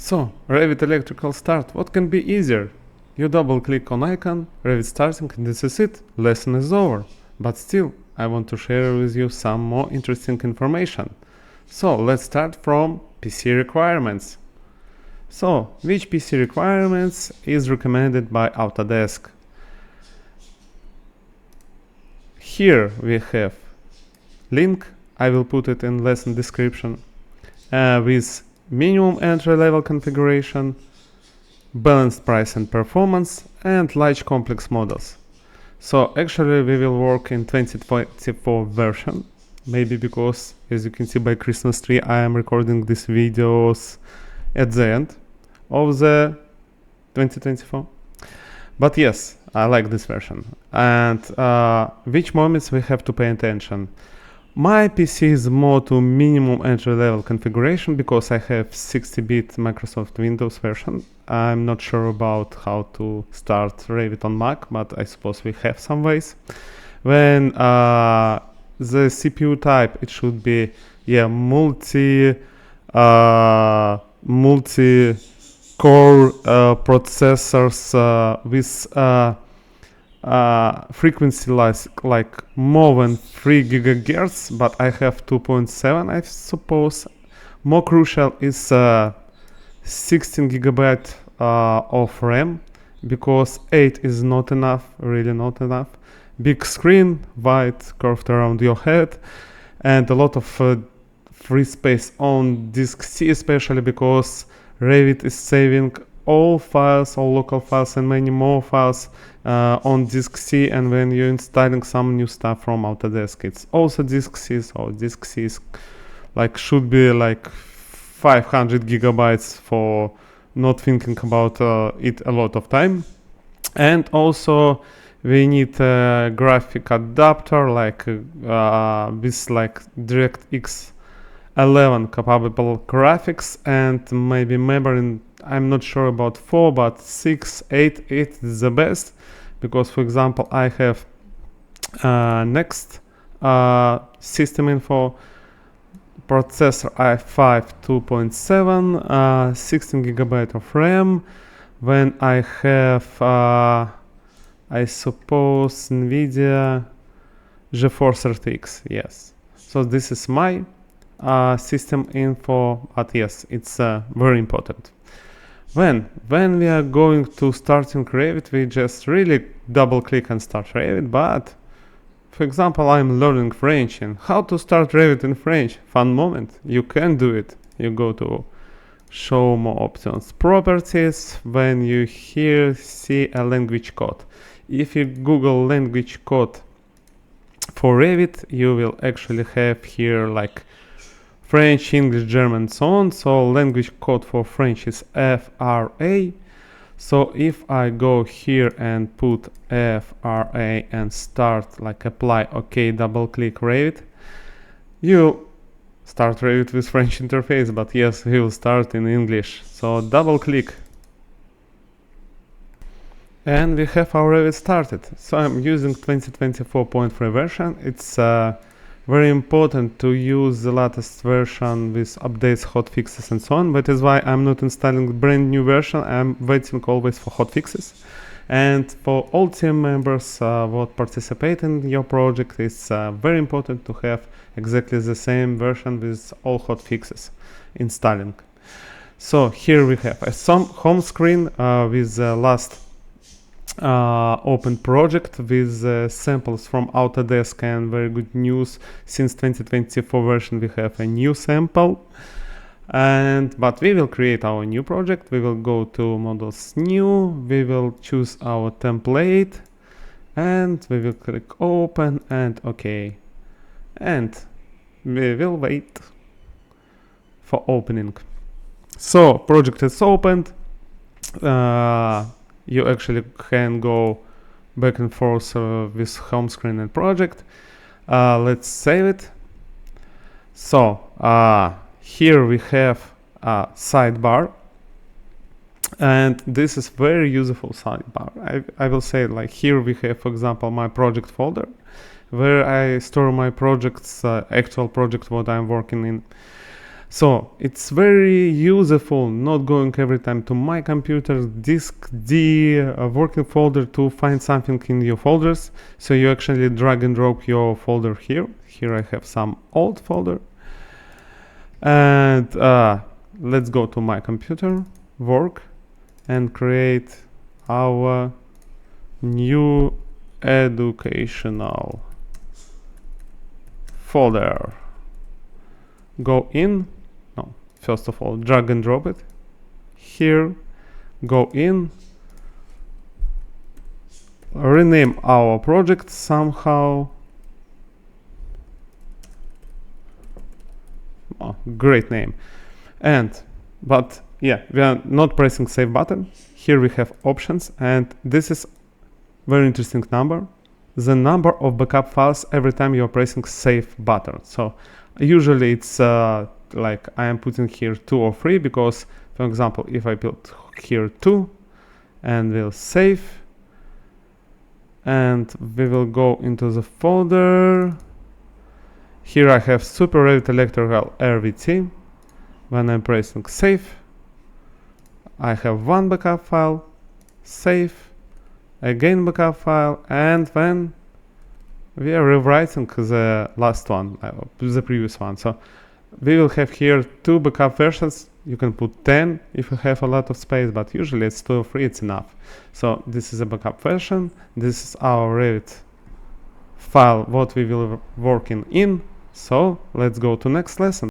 So, Revit electrical start, what can be easier? You double click on icon, Revit starting, and this is it, lesson is over. But still, I want to share with you some more interesting information. So, let's start from PC requirements. So, which PC requirements is recommended by Autodesk? Here we have link, I will put it in lesson description, with minimum entry-level configuration, balanced price and performance, and large complex models. So actually we will work in 2024 version, maybe because, as you can see by Christmas tree, I am recording these videos at the end of the 2024. But yes, I like this version. And which moments we have to pay attention? My PC is more to minimum entry-level configuration because I have 60-bit Microsoft Windows version. I'm not sure about how to start Revit on Mac, but I suppose we have some ways. When the CPU type, it should be multi-core processors with frequency like more than 3 gigahertz, but I have 2.7, I suppose. More crucial is 16 gigabyte of RAM, because 8 is not enough, really not enough. Big screen, white, curved around your head, and a lot of free space on disk C, especially because Revit is saving all files, all local files and many more files on disk C, and when you're installing some new stuff from Autodesk, it's also disk C, so disk C is should be like 500 gigabytes for not thinking about it a lot of time. And also we need a graphic adapter with DirectX 11 capable graphics, and maybe memory. I'm not sure about 4, but 6, 8 is the best, because for example I have next system info processor i5 2.7, 16 gigabyte of RAM. When I have I suppose NVIDIA GeForce RTX, yes. So this is my system info, but yes, it's very important. When we are going to starting Revit, we just really double click and start Revit. But for example, I'm learning French, and how to start Revit in French? Fun moment, you can do it. You go to show more options, properties, when you here see a language code. If you Google language code for Revit, you will actually have here like French, English, German, so on. So language code for French is FRA. So if I go here and put FRA and start apply, OK, double click Revit, you start Revit with French interface, but yes, he will start in English. So double click. And we have our Revit started. So I'm using 2024.3 version. It's very important to use the latest version with updates, hotfixes and so on. That is why I'm not installing brand new version. I'm waiting always for hotfixes. And for all team members what participate in your project, it's very important to have exactly the same version with all hotfixes installing. So here we have a home screen with the last open project with samples from Autodesk, and very good news, since 2024 version we have a new sample. But we will create our new project. We will go to models new, we will choose our template, and we will click open and OK, and we will wait for opening. So project is opened. You actually can go back and forth with home screen and project. Let's save it. So here we have a sidebar, and this is very useful sidebar. I will say, here we have, for example, my project folder where I store my projects, actual project what I'm working in. So it's very useful not going every time to my computer, disk D, working folder to find something in your folders. So you actually drag and drop your folder here. Here I have some old folder. And let's go to my computer, work, and create our new educational folder. Go in, no, first of all, drag and drop it. Here, go in, rename our project somehow. Oh, great name. But yeah, we are not pressing save button. Here we have options, and this is very interesting number. The number of backup files every time you're pressing save button. So usually it's like I am putting here 2 or 3 because, for example, if I put here 2 and we'll save, and we will go into the folder. Here I have Super Revit Electrical RVT. When I'm pressing save, I have 1 backup file, save, again backup file, and then we are rewriting the last one, the previous one. So we will have here 2 backup versions. You can put 10 if you have a lot of space, but usually it's 2 or 3, it's enough. So this is a backup version. This is our Revit file, what we will working in. So let's go to next lesson.